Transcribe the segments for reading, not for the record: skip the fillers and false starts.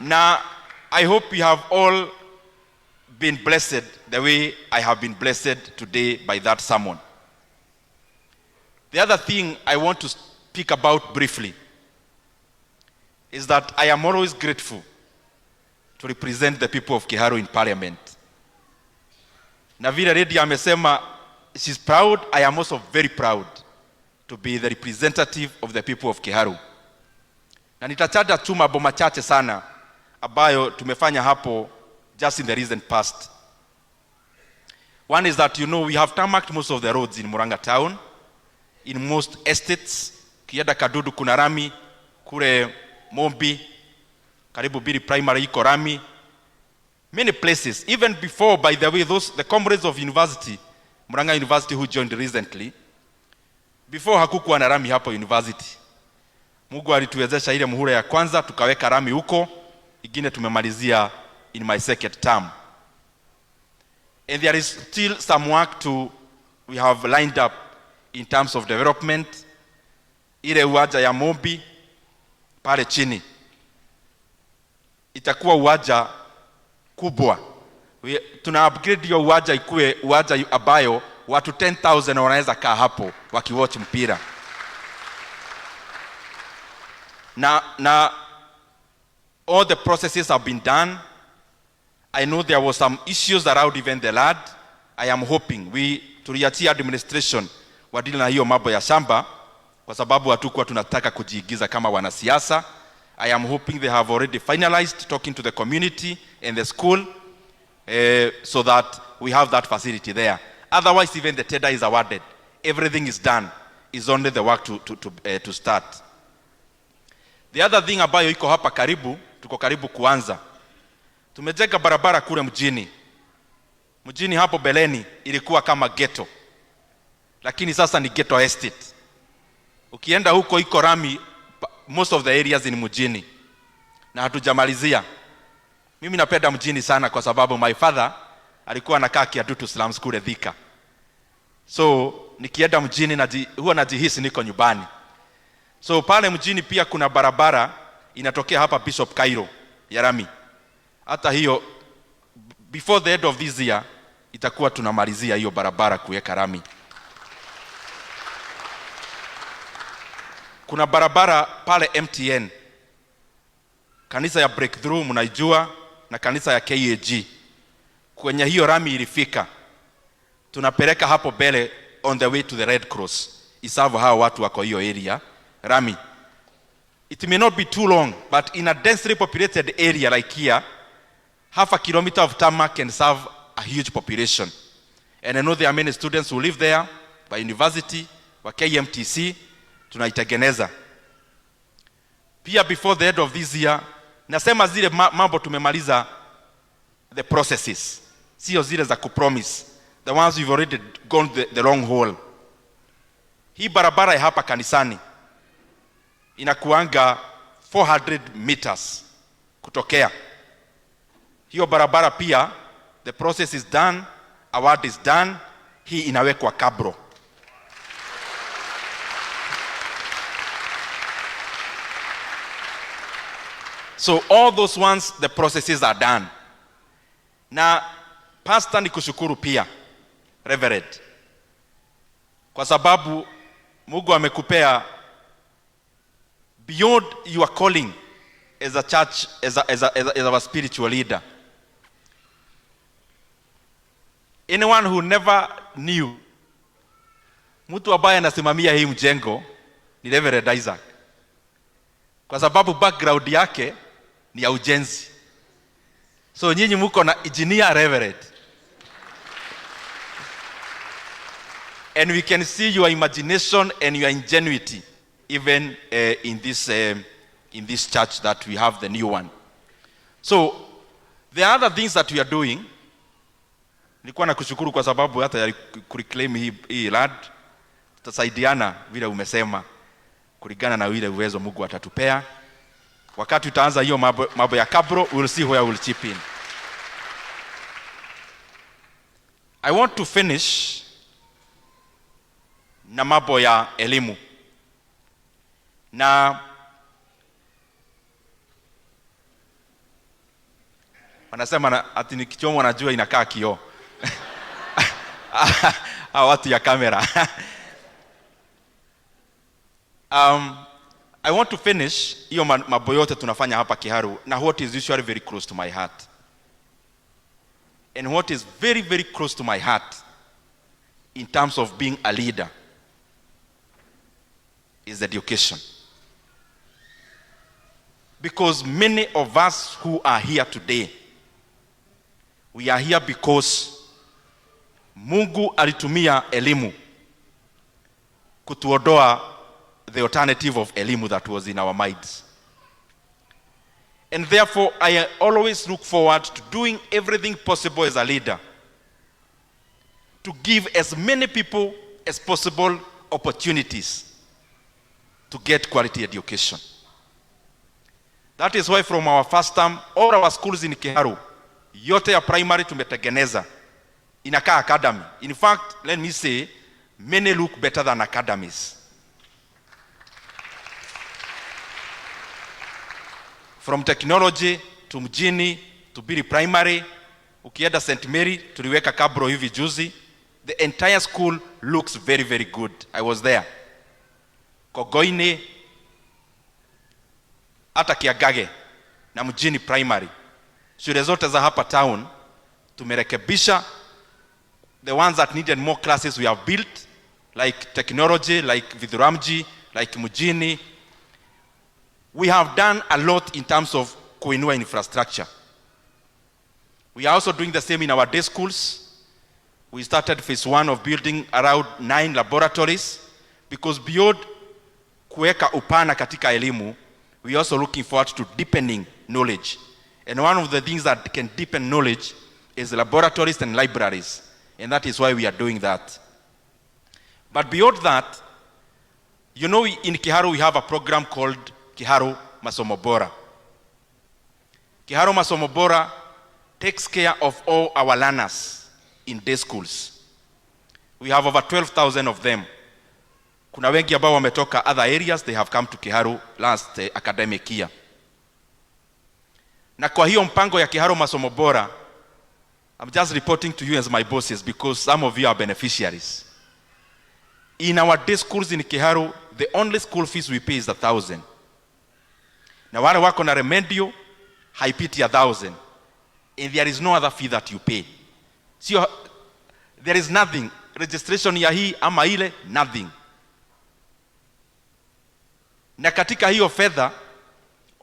Now, I hope you have all been blessed the way I have been blessed today by that sermon. The other thing I want to speak about briefly is that I am always grateful to represent the people of Kiharu in parliament. Na vile Lady amesema, she's proud, I am also very proud to be the representative of the people of Kiharu. Na nitataja tu mambo machache sana ambayo tumefanya hapo just in the recent past. One is that, we have tarmacked most of the roads in Murang'a town, in most estates. Kieda Kadudu kuna rami, kure Mombi, karibu Biri Primary iko rami. Many places, even before, by the way, the comrades of university, Murang'a University who joined recently, before hakukuwa na rami hapo university. Mungu alituwezesha ile muhula ya kwanza, tukaweka rami huko, ingine tumemalizia in my second term. And there is still some work we have lined up in terms of development. Ile uwanja ya Mombi, pale chini, itakuwa uwanja kubwa. Tuna upgrade hiyo uwanja ikuwe uwanja ambayo watu 10,000 wanaweza kaa hapo wakiwatch mpira. Na all the processes have been done. I know there was some issues around even the land. I am hoping tuliachia administration wadili na hiyo mambo ya shamba kwa sababu hatukuwa tunataka kujiigiza kama wanasiasa. I am hoping they have already finalized talking to the community and the school so that we have that facility there. Otherwise, even the tender is awarded. Everything is done. It's only the work to start. The other thing ambayo iko hapa karibu, tuko karibu kuanza. Tumejenga barabara kule mjini. Mjini hapo beleni ilikuwa kama ghetto. Lakini sasa ni ghetto estate. Ukienda huko iko rami, most of the areas in mjini. Na hatujamalizia. Mimi napenda mjini sana kwa sababu my father alikuwa anakaa Kiatutu slums kule Thika. So nikienda mjini huwa najihisi niko nyumbani. So pale mjini pia kuna barabara inatokea hapa Bishop Cairo ya rami. Hata hiyo before the end of this year itakuwa tunamalizia hiyo barabara kuweka rami. Kuna barabara pale MTN, kanisa ya Breakthrough mnaijua, na kanisa ya KAG. Kwenye hiyo rami ilifika, tunapeleka hapo mbele on the way to the Red Cross. Isavu hao watu wako hiyo area rami. It may not be too long, but in a densely populated area like here, half a kilometer of tarmac can serve a huge population. And I know there are many students who live there by university, wa KMTC, tunaitengeneza. Pia before the end of this year, nasema zile mambo tumemaliza the processes. Sio zile za kupromise. The ones we've already gone the long haul. Hii barabara ya hapa kanisani inakuanga 400 meters kutokea. Hiyo barabara pia, the process is done, award is done, hii inawekwa kabro. So all those ones, the processes are done. Na pastor ni kushukuru pia, Reverend, kwa sababu Mungu amekupea beyond your calling as a church, as a spiritual leader. Anyone who never knew, mtu ambaye anasimamia hii mjengo ni Reverend Isaac, kwa sababu background yake ni ya ujenzi. So nyinyi mko na engineer Reverend, and we can see your imagination and your ingenuity even in this church that we have, the new one. So the other things that we are doing, nilikuwa na kushukuru kwa sababu hata ya kureclaim hii land, tutasaidiana vile umesema kulingana na ile uwezo Mungu atatupea. Wakati tutaanza hiyo mambo ya kabro, we'll see where we'll chip in. I want to finish na mambo ya elimu. Na Wanasema ati nikichomwa wanajua inakaa kioo. Watu ya kamera. I want to finish hiyo mambo yote tunafanya hapa Kiharu na what is usually very close to my heart. And what is very, very close to my heart in terms of being a leader is education. Because many of us who are here today, we are here because Mungu alitumia elimu kutuondoa the alternative of elimu that was in our minds. And therefore, I always look forward to doing everything possible as a leader to give as many people as possible opportunities to get quality education. That is why from our first term, all our schools in Kiharu, yote ya primary tumetengeneza inakaa academy. In fact, let me say, many look better than academies. From technology to mjini to Biri primary, ukienda St. Mary, tuliweka kabro hivi juzi. The entire school looks very, very good. I was there. Kogoine, hata Kiagage na mjini primary. Shule zote za hapa town tumerekebisha. The ones that needed more classes we have built, like technology, like Vidhuramji, like mjini. We have done a lot in terms of kuinua infrastructure. We are also doing the same in our day schools. We started phase 1 of building around 9 laboratories, because beyond kuweka upana katika elimu, we are also looking forward to deepening knowledge. And one of the things that can deepen knowledge is laboratories and libraries. And that is why we are doing that. But beyond that, you know, in Kiharu we have a program called Kiharu Masomo Bora. Kiharu Masomo Bora takes care of all our learners in day schools. We have over 12,000 of them. Kuna wengi ambao wametoka other areas, they have come to Kiharu last academic year. Na kwa hiyo mpango ya Kiharu Masomo Bora, I'm just reporting to you as my bosses because some of you are beneficiaries. In our day schools in Kiharu, the only school fees we pay is 1,000. Na wale wako na remedio haipiti 1,000. And there is no other fee that you pay. So there is nothing. Registration ya hii ama ile, nothing. Na katika hiyo fedha,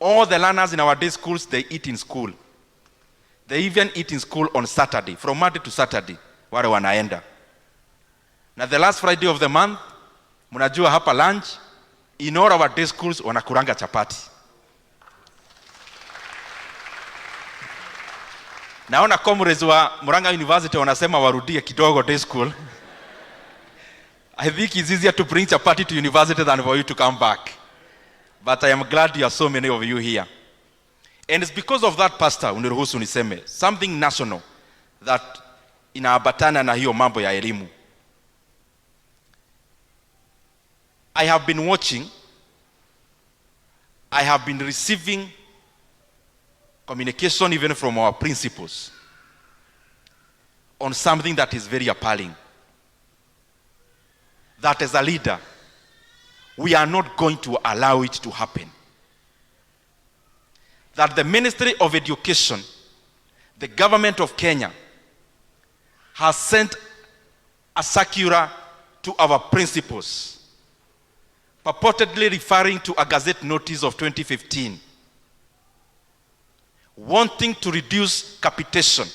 all the learners in our day schools, they eat in school. They even eat in school on Saturday, from Monday to Saturday, wale wanaenda. Na the last Friday of the month, mnajua hapa lunch, in all our day schools, wanakuranga chapati. Naona comrades wa Murang'a University wanasema warudie kidogo day school. I think it's easier to bring chapati to university than for you to come back. But I am glad you are so many of you here. And it's because of that, Pastor, uniruhusu niseme, something national that inaambatana na hiyo mambo ya elimu. I have been watching, I have been receiving communication even from our principals on something that is very appalling. That as a leader, we are not going to allow it to happen. That the Ministry of Education, the government of Kenya, has sent a circular to our principals, purportedly referring to a Gazette notice of 2015, wanting to reduce capitation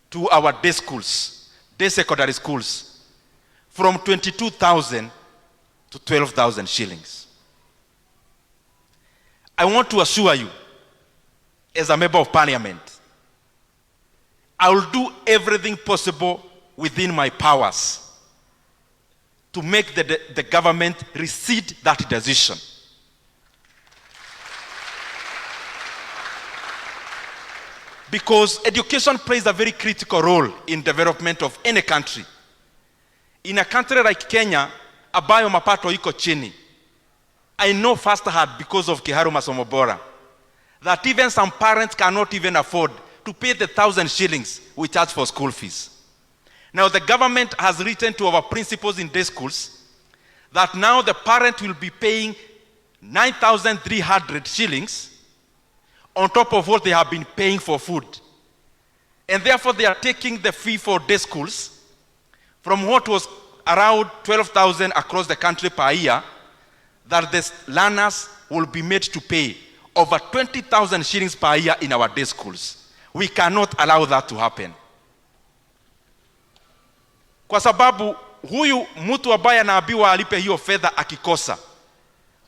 to our day schools, day secondary schools, from 22,000 to 12,000 shillings. I want to assure you, as a member of parliament, I will do everything possible within my powers to make the government rescind that decision. Because education plays a very critical role in development of any country. In a country like Kenya, ambayo mapato iko chini, I know firsthand because of Kiharu Masomo Bora that even some parents cannot even afford to pay the 1,000 shillings we charge for school fees. Now the government has written to our principals in day schools that now the parent will be paying 9,300 shillings on top of what they have been paying for food. And therefore they are taking the fee for day schools from what was around 12,000 across the country per year, that the learners will be made to pay over 20,000 shillings per year in our day schools. We cannot allow that to happen. Kwa sababu huyu mtu ambaye anaambiwa alipe hiyo fedha akikosa,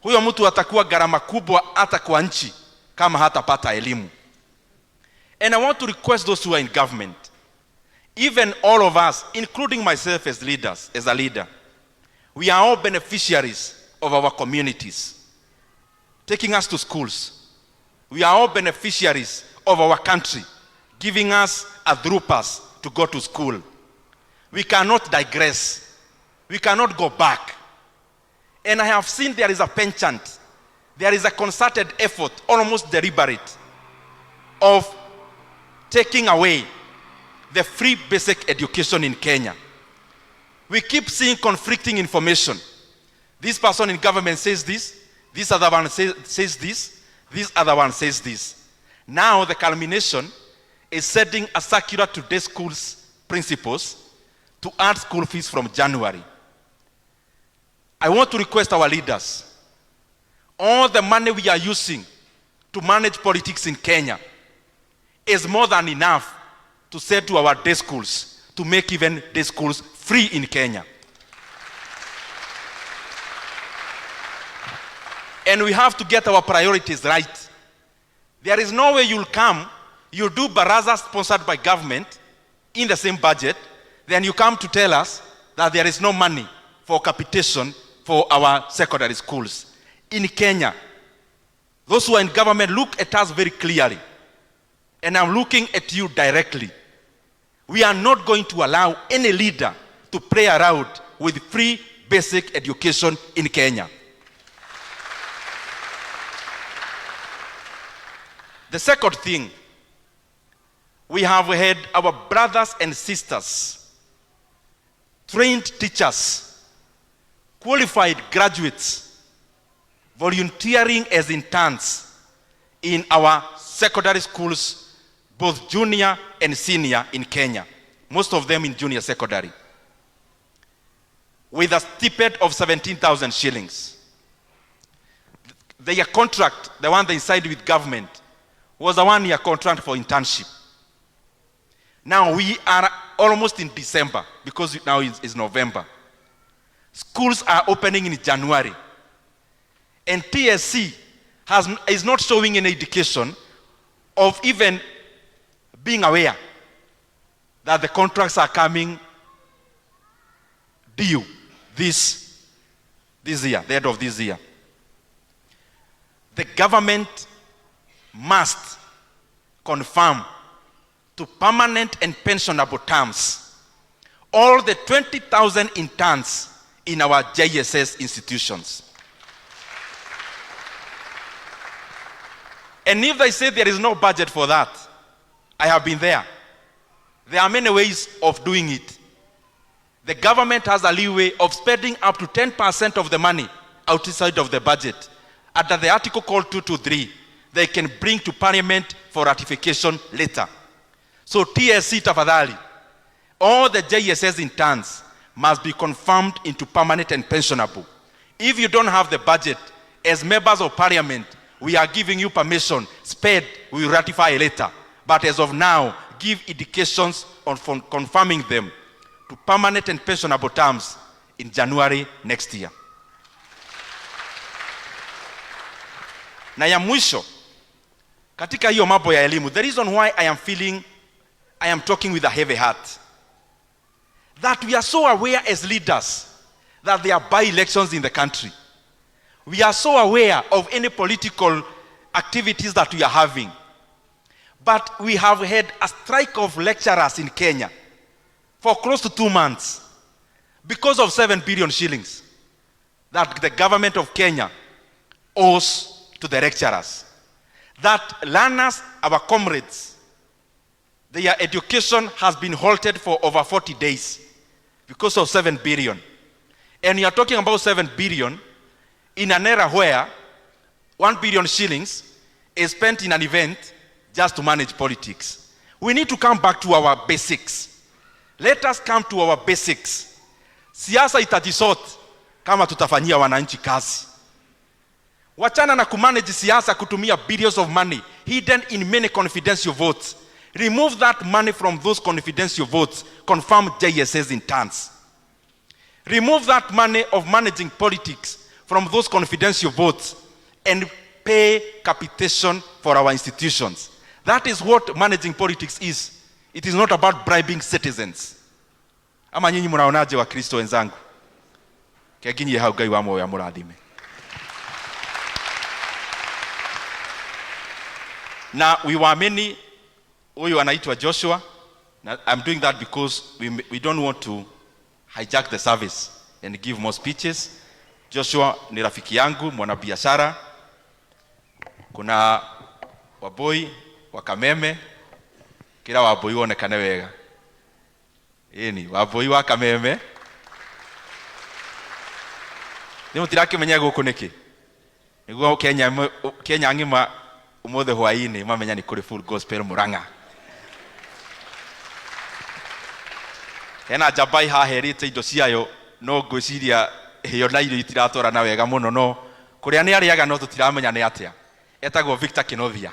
huyo mtu atakuwa gharama kubwa hata kwa nchi kama hatapata elimu. And I want to request those who are in government, even all of us, including myself as leaders, as a leader, we are all beneficiaries of our communities, taking us to schools. We are all beneficiaries of our country, giving us a through pass to go to school. We cannot digress. We cannot go back. And I have seen there is a penchant, there is a concerted effort, almost deliberate, of taking away the free basic education in Kenya. We keep seeing conflicting information. This person in government says this other one says this other one says this. Now the culmination is sending a circular to day schools principals to add school fees from January. I want to request our leaders, all the money we are using to manage politics in Kenya is more than enough to say to our day schools to make even day schools free in Kenya. And we have to get our priorities right. There is no way you'll come, you'll do baraza sponsored by government in the same budget, then you come to tell us that there is no money for capitation for our secondary schools. In Kenya, those who are in government, look at us very clearly. And I'm looking at you directly. We are not going to allow any leader to play around with free basic education in Kenya. The second thing, we have had our brothers and sisters, trained teachers, qualified graduates, volunteering as interns in our secondary schools, both junior and senior in Kenya, most of them in junior secondary, with a stipend of 17,000 shillings. Their contract, the one they signed with government, was a 1-year contract for internship. Now we are almost in December, because now it's November. Schools are opening in January. And TSC is not showing any indication of even being aware that the contracts are coming due this year, the end of this year. The government must confirm to permanent and pensionable terms all the 20,000 interns in our JSS institutions. And if they say there is no budget for that, I have been there. There are many ways of doing it. The government has a leeway of spending up to 10% of the money outside of the budget. Under the article called 223, they can bring to parliament for ratification later. So TSC tafadhali, all the JSS interns must be confirmed into permanent and pensionable. If you don't have the budget, as members of parliament, we are giving you permission, sped, we will ratify later. But as of now, give indications on confirming them to permanent and pensionable terms in January next year. Na ya mwisho, katika hiyo mambo ya elimu, the reason why I am talking with a heavy heart, that we are so aware as leaders that there are by-elections in the country. We are so aware of any political activities that we are having. But we have had a strike of lecturers in Kenya for close to 2 months because of 7 billion shillings that the government of Kenya owes to the lecturers. That learners, our comrades, their education has been halted for over 40 days because of 7 billion. And you are talking about 7 billion in an era where 1 billion shillings is spent in an event just to manage politics. We need to come back to our basics. Let us come to our basics. Siasa itajisort kama tutafanyia wananchi kazi. Wachana na kumanage siasa kutumia billions of money hidden in many confidential votes. Remove that money from those confidential votes. Confirm JSS in turns. Remove that money of managing politics from those confidential votes and pay capitation for our institutions. That is what managing politics is. It is not about bribing citizens. Ama nyinyi mnaonaje wa Kristo wenzangu? Keginye hau Ngai wa moyo amurathime. Na we were many, huyu anaitwa Joshua. I'm doing that because we don't want to hijack the service and give more speeches. Joshua ni rafiki yangu, mwanabiashara. Kuna waboi wa Kameme, kila waboi wonekane wega. Ni waboi wa Kameme. Ni mutirakimenya guku niki. Niguo Kenya ngima umothe hwaini mamenya ni kuri full gospel Muranga. Hena jabai haherite indo ciayo no ngwiciria hiyo na irio itiratora na wega muno no kuria ni ariaga no tutiramenya ni atia. Etagwo Victor Kinothia.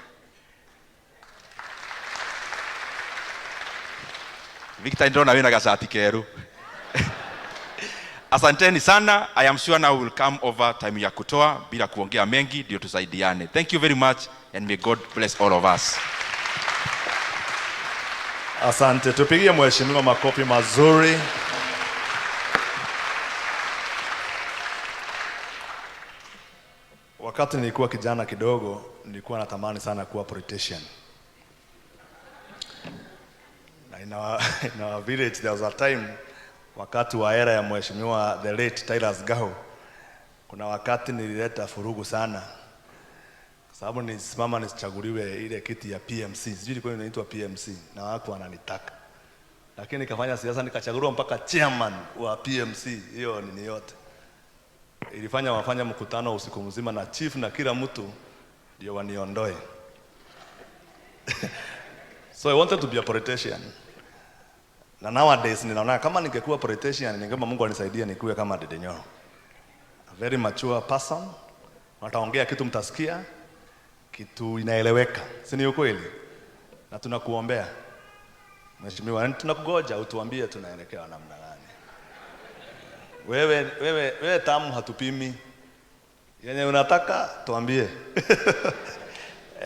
Victor ndona wina gacati keru. Asanteni sana. I am sure now we will come over time ya kutoa bila kuongea mengi ndio tusaidiane. Thank you very much and may God bless all of us. Asante, tupigie mheshimiwa makofi mazuri. Wakati nilikuwa kijana kidogo, nilikuwa natamani sana kuwa politician. In our village there was a time, wakati wa era ya mheshimiwa the late Tyler's Gao, kuna wakati nilileta furugu sana. Sababu nisimama nisichaguliwe ile kiti ya PMC. Sijui ilikuwa inaitwa PMC na watu wananitaka. Lakini nikafanya siasa nikachaguliwa mpaka chairman wa PMC. Hiyo nini yote. Ilifanya wafanya mkutano usiku mzima na chief na kila mtu ndio waniondoe. So I wanted to be a politician. Na nowadays ninaona kama ningekuwa politician ningeomba Mungu anisaidie nikuwe kama Dede Nyoro. A very mature person. Wataongea kitu mtasikia, kitu inaeleweka. Si ni ukweli? Na tunakuombea. Mheshimiwa, tunakugoja utuambie tunaelekea namna gani. Wewe tamu hatupimi. Yenye unataka tuambie.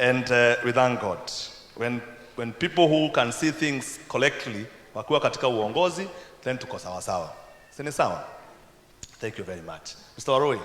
And we thank God. When people who can see things correctly wakiwa katika uongozi, then tuko sawa sawa. Si ni sawa? Thank you very much. Mr. Waroi,